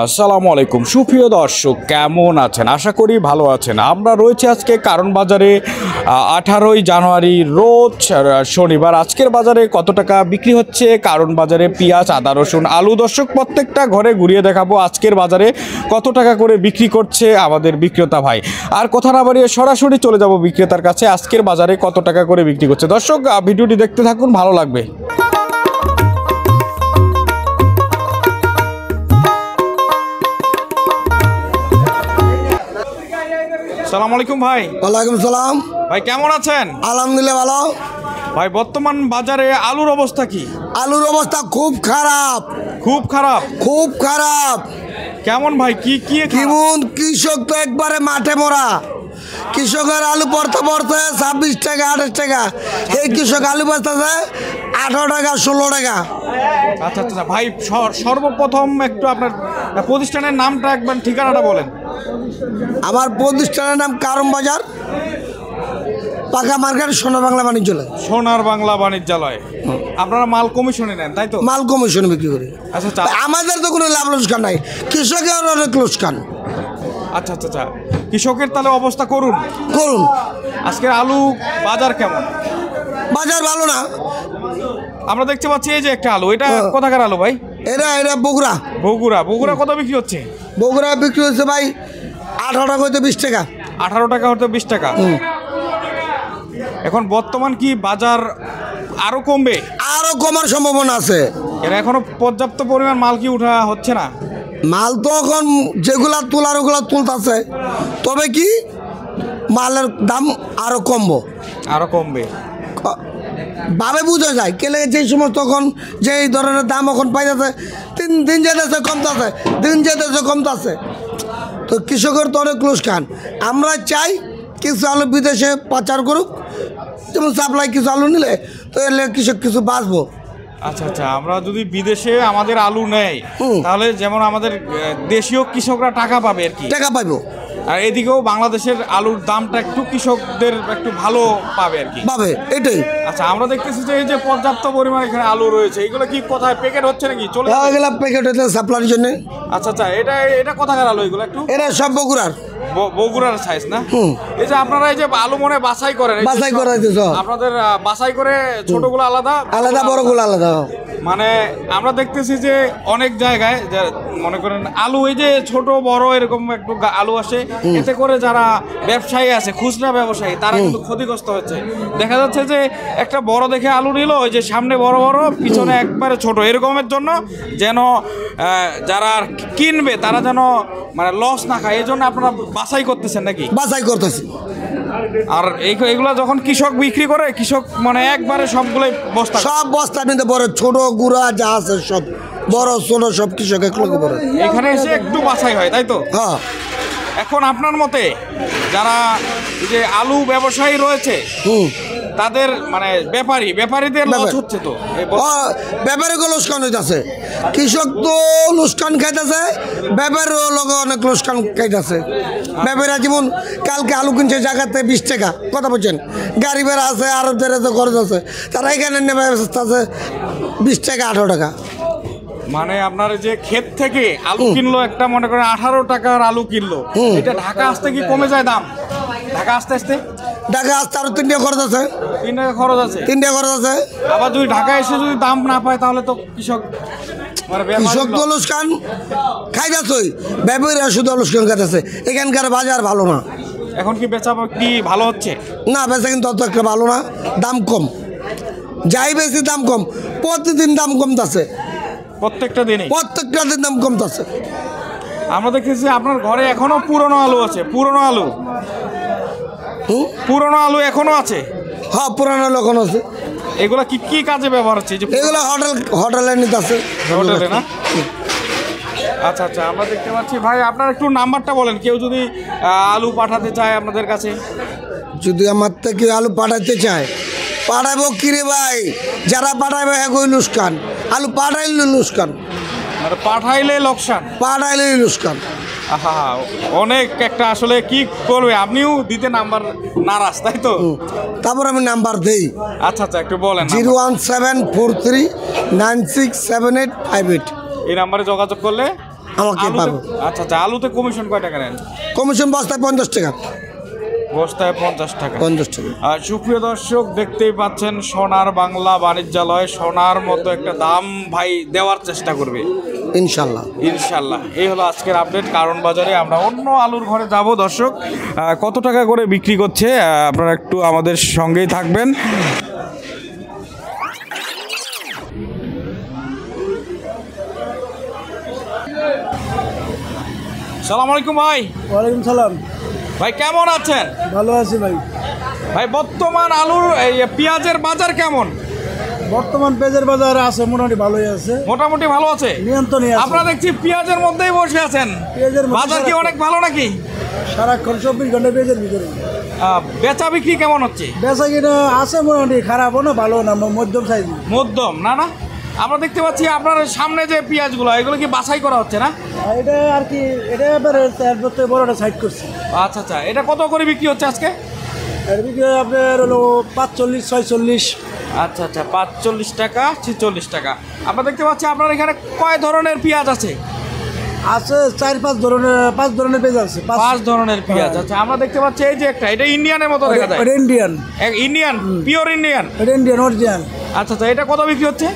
আসসালামু আলাইকুম সুপ্রিয় দর্শক, কেমন আছেন? আশা করি ভালো আছেন। আমরা রয়েছে আজকে কারণ বাজারে 18ই জানুয়ারি রোজ শনিবার। আজকের বাজারে কত টাকা বিক্রি হচ্ছে কারণ বাজারে পেঁয়াজ, আদা, রসুন, আলু? দর্শক, প্রত্যেকটা ঘরে ঘুরিয়ে দেখাবো আজকের বাজারে কত টাকা করে বিক্রি করছে আমাদের বিক্রেতা ভাই। আর কথা না বাড়িয়ে সরাসরি চলে যাব বিক্রেতার কাছে, আজকের বাজারে কত টাকা করে বিক্রি করছে। দর্শক, ভিডিওটি দেখতে থাকুন, ভালো লাগবে। আসসালামু আলাইকুম ভাই। ওয়ালাইকুম সালাম ভাই, কেমন আছেন? আলহামদুলিল্লাহ ভালো। ভাই, বর্তমান বাজারে আলুর অবস্থা কি? আলুর অবস্থা খুব খারাপ। খুব খারাপ? খুব খারাপ। কেমন ভাই? কি কি কেমন? কৃষক তো একবারে মাঠে মরা। কৃষকের আলু পড়তে 26 টাকা 28 টাকা, এই কৃষক আলু বেচতেছে 18 টাকা 16 টাকা। আচ্ছা আচ্ছা ভাই, সর্বপ্রথম একটু আপনার প্রতিষ্ঠানের নামটা একবার ঠিকানাটা বলেন। আমার প্রতিষ্ঠানের নাম কারণ বাজার, পাকা মার্কেট, সোনার বাংলা বাণিজ্যালয়। সোনার বাংলা বাণিজ্যালয়। আপনারা মাল কমিশনে নেন, তাই তো? মাল কমিশনে বিক্রি করি। আচ্ছা আচ্ছা। আমাদের তো কোনো লাভ লোকসান নাই, কৃষকের অনেক লোকসান। আচ্ছা আচ্ছা আচ্ছা, কৃষকের তাহলে অবস্থা করুন। আজকের আলু বাজার কেমন? বাজার ভালো না। আমরা দেখতে পাচ্ছি এই যে একটা আলু, এটা কোথাকার আলু ভাই? এটা বগুড়া। বগুড়া কত বিক্রি হচ্ছে? বগুড়া বিক্রি হচ্ছে ভাই 18 টাকা হইতে 20 টাকা। 18 টাকা হতে 20 টাকা। এখন বর্তমান কি বাজার আরো কমবে? আরো কমার সম্ভাবনা আছে। এরা এখনো পর্যাপ্ত পরিমাণ মাল কি উঠা হচ্ছে না? মাল তো এখন যেগুলা তোলার ওগুলা তুলতেছে, তবে কি মালের দাম আরো কমবো। আরো কমবে ভাবে বোঝা যায় কেলে যে সমস্ত এখন যে এই ধরনের দাম এখন পাইতেছে, দিন যেতেছে কমতেছে, দিন যেতেছে কমতেছে, তো কৃষকের তো অনেক লোকসান। আমরা চাই কিছু আলু বিদেশে পাচার করুক, যেমন সাপ্লাই কিছু আলু নিলে তো এলে কৃষক কিছু বাঁচবো। আচ্ছা আচ্ছা, আমরা যদি বিদেশে আমাদের আলু নেই তাহলে যেমন আমাদের দেশীয় কৃষকরা টাকা পাবে আর কি, টাকা পাইবো। আর এদিকেও বাংলাদেশের আলুর দামটা একটু কৃষকদের একটু ভালো পাবে আর কি, পাবে, এটাই। আচ্ছা, আমরা দেখতেছি যে এই যে পর্যাপ্ত পরিমাণে এখানে আলু রয়েছে, এগুলো কি কোথায় প্যাকেট হচ্ছে নাকি? চলে গেলাম প্যাকেট হতে সাপ্লাইয়ের জন্য। আচ্ছা আচ্ছা, এটা কোথাকার আলু এগুলো? একটু এটা সব বগুড়ার। বগুড়ার সাইজ না? এই যে আপনারা এই যে আলু মনে বাছাই করেন, বাছাই করা হইতেছে আপনাদের বাছাই করে ছোটগুলো আলাদা আলাদা, বড়গুলো আলাদা। মানে আমরা দেখতেছি যে অনেক জায়গায় মনে করেন আলু এই যে ছোট বড় এরকম একটু আলু আসে, এতে করে যারা ব্যবসায়ী আছে, খুচরা ব্যবসায়ী, তারা কিন্তু ক্ষতিগ্রস্ত হচ্ছে। দেখা যাচ্ছে যে একটা বড় দেখে আলু নিল, ওই যে সামনে বড় বড়, পিছনে একবারে ছোট, এরকমের জন্য যেন যারা কিনবে তারা যেন মানে লস না খায়, এই জন্য আপনারা বাছাই করতেছেন নাকি? বাছাই করতেছি। আর এইগুলো যখন কৃষক বিক্রি করে, কৃষক মানে একবারে সবগুলোই বস্তা, সব বস্তা নিতে বড় ছোট গুড়া যা আছে সব বড় ছোট সব কৃষক একলগে বড়, এখানে এসে একটু বাছাই হয়, তাই তো? হ্যাঁ। এখন আপনার মতে যারা যে আলু ব্যবসায়ী রয়েছে তাদের মানে ব্যাপারীদের লস হচ্ছে তো? ব্যাপারীকে লোকসান হইতেছে, কৃষক তো লোকসান খাইতেছে, ব্যাপারীর লগে অনেক লোকসান খাইতেছে। ব্যাপারীরা যেমন কালকে আলু কিনছে জায়গাতে 20 টাকা, কথা বলছেন, গাড়ি ভাড়া আছে, আরো দেড়ে খরচ আছে, তারা এখানে নেবে আছে 20 টাকা 18 টাকা। মানে আপনার যে ক্ষেত থেকে আলু কিনলো, একটা মনে করেন 18 টাকার আলু কিনলো, এটা ঢাকা আসতে কি কমে যায় দাম? ঢাকা আসতে আরো 3 টাকা খরচ আছে। 3 টাকা খরচ আছে? 3 টাকা খরচ আছে। আবার যদি ঢাকা এসে যদি দাম না পায় তাহলে তো কৃষক তো লোকসান খাইতেছে, ব্যাপারীরা শুধু লোকসান খাইতেছে। এখানকার বাজার ভালো না। এখন কি বেচা কি ভালো হচ্ছে? না, বেচা কিন্তু অত একটা ভালো না, দাম কম, যাই বেশি দাম কম, প্রতিদিন দাম কমতেছে, প্রত্যেকটা দিন দাম কমতেছে। আমরা দেখতেছি আপনার ঘরে এখনো পুরনো আলু আছে, পুরনো আলু এখনো আছে? হ্যাঁ, পুরনো আলু এখনো আছে। এগুলা কি কি কাজে ব্যবহার হচ্ছে? এগুলো হোটেলে নিতে আছে, হোটেলে না? আচ্ছা আচ্ছা, আমরা দেখতে পাচ্ছি। ভাই, আপনার একটু নাম্বারটা বলেন, কেউ যদি আলু পাঠাতে চায় আপনাদের কাছে। যদি আমার থেকে আলু পাঠাতে চায়, পাঠাবো কিরে ভাই, যারা পাঠাবে হ্যাঁ লোকসান, আলু পাঠাইলে লোকসান। মানে পাঠাইলে লোকসান। পাঠাইলে লোকসান। আহা, অনেক একটা আসলে কি করবে, আপনিও দিতে নাম্বার নারাজ তাই তো? তারপর আমি নাম্বার দেই। আচ্ছা আচ্ছা, একটু বলেন। 01743967858। এই নাম্বারে যোগাযোগ করলে আমাকে পাবো। আচ্ছা আচ্ছা, আলুতে কমিশন কয় টাকা নেন? কমিশন বস্তায় 50 টাকা। বস্তায় 50 টাকা। 50 টাকা। আর সুপ্রিয় দর্শক, দেখতেই পাচ্ছেন সোনার বাংলা বাণিজ্যালয় সোনার মতো একটা দাম ভাই দেওয়ার চেষ্টা করবে ইনশাল্লাহ। ইনশাল্লাহ। এই হলো আজকের আপডেট কারণ বাজারে। আমরা অন্য আলুর ঘরে যাব দর্শক, কত টাকা করে বিক্রি করছে আপনারা একটু আমাদের সঙ্গেই থাকবেন। সালাম আলাইকুম ভাই। ওয়ালাইকুম সালাম। ভাই কেমন আছেন? ভালো আছি ভাই। ভাই বর্তমান আলুর এই পেঁয়াজের বাজার কেমন? বর্তমান পেঁয়াজের বাজার আছে মোটামুটি ভালোই আছে, মোটামুটি ভালো আছে, নিয়ন্ত্রণে আছে। আপনারা দেখছি পেঁয়াজের মধ্যেই বসে আছেন। পেঁয়াজের মধ্যে বাজার কি অনেক ভালো নাকি? সারাক্ষণ 24 ঘন্টা পেঁয়াজের ভিতরে। বেচা বিক্রি কেমন হচ্ছে? বেচা কিনা আছে মোটামুটি, খারাপও না ভালো না, মধ্যম সাইজ। মধ্যম না না? আমরা দেখতে পাচ্ছি আপনার সামনে যে পেঁয়াজগুলো এগুলো কি বাছাই করা হচ্ছে না? এটা আর কি, এটা এবার বড়টা সাইড করছি। আচ্ছা আচ্ছা, এটা কত করে বিক্রি হচ্ছে আজকে? এর বিক্রি আপনার হলো 45 46। আচ্ছা আচ্ছা, 45 টাকা 46 টাকা। আমরা দেখতে পাচ্ছি আপনার এখানে কয় ধরনের পেঁয়াজ আছে? আছে 4-5 ধরনের, 5 ধরনের পেঁয়াজ আছে। 5 ধরনের পেঁয়াজ। আচ্ছা, আমরা দেখতে পাচ্ছি এই যে একটা, এটা ইন্ডিয়ানের মতো দেখা যায়। Indian, Indian pure Indian. Indian original. আচ্ছা আচ্ছা, এটা কত বিক্রি হচ্ছে?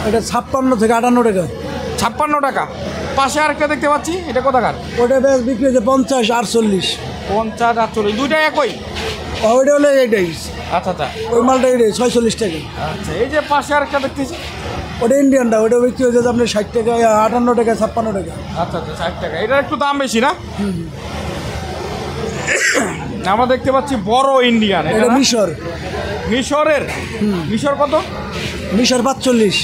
এটা 56 থেকে 58 টাকা। 56 টাকা। পাশে আরেকটা দেখতে পাচ্ছি, এটা কোথাকার? ওটা বেশ বিক্রি হচ্ছে 50 48। 50 48, দুইটাই একই? ওইটা হলো এইটাই। আচ্ছা আচ্ছা, ওই মালটা এইটাই 46 টাকা। আচ্ছা, এই যে পাশে আরেকটা দেখতেছি, ওটা ইন্ডিয়ানটা, ওটা বিক্রি হচ্ছে আপনার 60 টাকা 58 টাকা 56 টাকা। আচ্ছা আচ্ছা, 60 টাকা। এটার একটু দাম বেশি না? আমরা দেখতে পাচ্ছি বড় ইন্ডিয়ান, এটা মিশর। মিশরের? মিশর কত? মিশর 45।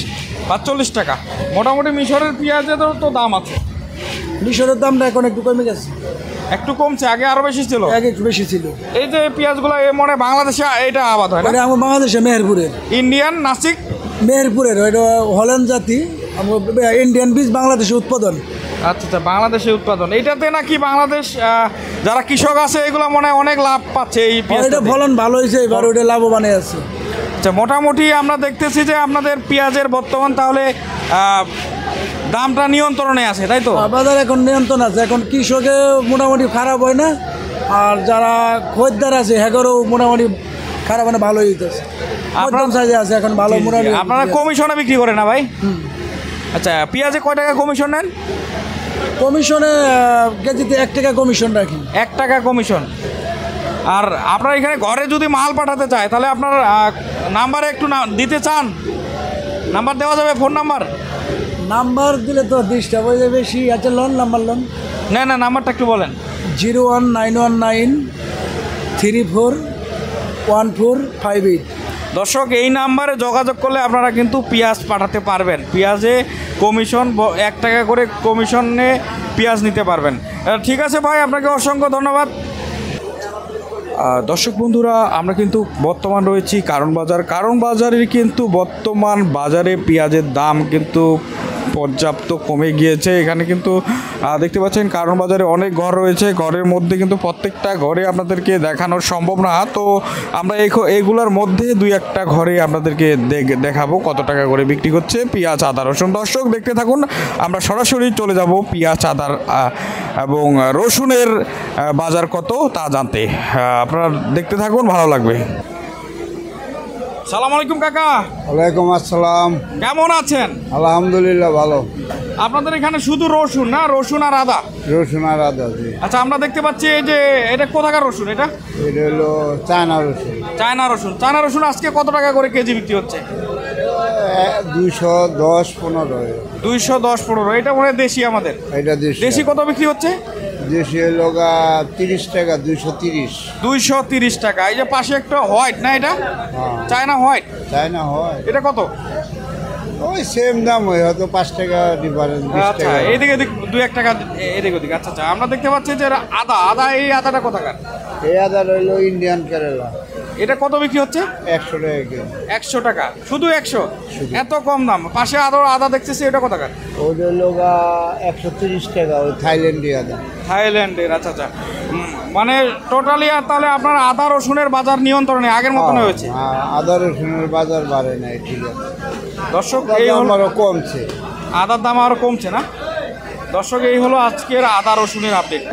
45 টাকা। মোটামুটি মিশরের পেঁয়াজের তো দাম আছে। মিশরের দামটা এখন একটু কমে গেছে, একটু কমছে, আগে আরো বেশি ছিল। আগে একটু বেশি ছিল। এই যে পেঁয়াজগুলো মনে বাংলাদেশে এটা আবাদ হয় না? ওটা আমার বাংলাদেশে মেহেরপুরের। ইন্ডিয়ান নাসিক মেহেরপুরের, ওইটা হল্যান্ড জাতি। ইন্ডিয়ান বীজ বাংলাদেশে উৎপাদন। আচ্ছা আচ্ছা, বাংলাদেশে উৎপাদন। এইটাতে নাকি বাংলাদেশ যারা কৃষক আছে এগুলো মনে হয় অনেক লাভ পাচ্ছে এই এটা পেঁয়াজটাতে। ফলন ভালো হয়েছে এবার, ওইটা লাভবান আছে। আচ্ছা, মোটামুটি আমরা দেখতেছি যে আপনাদের পেঁয়াজের বর্তমান তাহলে দামটা নিয়ন্ত্রণে আছে তাই তো? বাজার এখন নিয়ন্ত্রণ আছে, এখন কৃষকে মোটামুটি খারাপ হয় না, আর যারা খরিদ্দার আছে হ্যাগরও মোটামুটি খারাপ মানে ভালোই হইতেছে। মধ্যম সাইজে আছে এখন ভালো মোটামুটি। আপনারা কমিশনে বিক্রি করেন না ভাই? আচ্ছা, পেঁয়াজে কয় টাকা কমিশন নেন? কমিশনে কেজিতে 1 টাকা কমিশন রাখি। 1 টাকা কমিশন। আর আপনার এখানে ঘরে যদি মাল পাঠাতে চায় তাহলে আপনার নাম্বারে একটু দিতে চান? নাম্বার দেওয়া যাবে, ফোন নাম্বার? নাম্বার দিলে তো ডিস্টার্ব হয়ে যাবে বেশি। আচ্ছা, লোন নাম্বার লোন না না, নাম্বারটা একটু বলেন। 01919341458। দর্শক, এই নাম্বারে যোগাযোগ করলে আপনারা কিন্তু পেঁয়াজ পাঠাতে পারবেন। পেঁয়াজে কমিশন 1 টাকা করে কমিশনে পেঁয়াজ নিতে পারবেন। ঠিক আছে ভাই, আপনাকে অসংখ্য ধন্যবাদ। দর্শক বন্ধুরা, আমরা কিন্তু বর্তমান রয়েছি কারণ বাজারের কিন্তু বর্তমান বাজারে পেঁয়াজের দাম কিন্তু পর্যাপ্ত কমে গিয়েছে। এখানে কিন্তু দেখতে পাচ্ছেন কারণ বাজারে অনেক ঘর রয়েছে, ঘরের মধ্যে কিন্তু প্রত্যেকটা ঘরে আপনাদেরকে দেখানো সম্ভব না। তো আমরা এইগুলোর মধ্যে 2-1টা ঘরে আপনাদেরকে দেখাবো কত টাকা করে বিক্রি করছে পেঁয়াজ আদা রসুন। দর্শক দেখতে থাকুন, আমরা সরাসরি চলে যাব পেঁয়াজ আদার এবং রসুনের বাজার কত তা জানতে। আপনারা দেখতে থাকুন, ভালো লাগবে। সালাম আলাইকুম কাকা। ওয়ালাইকুম আসসালাম। কেমন আছেন? আলহামদুলিল্লাহ ভালো। আপনাদের এখানে শুধু রসুন না, রসুন আর আদা? রসুন আর আদা, জি। আচ্ছা, আমরা দেখতে পাচ্ছি এই যে এটা কোথাকার রসুন? এটা এটা হলো চায়না রসুন। চায়না রসুন। চায়না রসুন আজকে কত টাকা করে কেজি বিক্রি হচ্ছে? 210-15। 210-15। এটা মনে হয় দেশি আমাদের? এটা দেশি কত বিক্রি হচ্ছে? দেশি হলো 30 টাকা, 230। 230 টাকা। এই যে পাশে একটা হোয়াইট না, এটা চায়না হোয়াইট? চায়না হয়। এটা কত? ওই সেম দাম, হয় হয়তো 5 টাকা ডিফারেন্স। আচ্ছা, এইদিকে 2-1 টাকা এদিক ওদিক। আচ্ছা আচ্ছা, আমরা দেখতে পাচ্ছি যে আদা এই আদাটা কোথাকার? এই আদা রইলো ইন্ডিয়ান কেরালা। এটা কত বিক্রি হচ্ছে? 100 টাকা কেজি। 100 টাকা, শুধু 100? এত কম দাম। পাশে আদা দেখতেছি, এটা কত টাকা? ওদের লোক 130 টাকা, ওই থাইল্যান্ডি আদা। থাইল্যান্ডের, আচ্ছা আচ্ছা। মানে টোটালি আর তাহলে আপনার আদা রসুনের বাজার নিয়ন্ত্রণে আগের মতন হয়েছে? আদা রসুনের বাজার বাড়ে নাই, ঠিক আছে। দর্শক এই হলো, আরও কমছে। আদার দাম আরও কমছে না? দর্শক এই হলো আজকের আদা রসুনের আপডেট।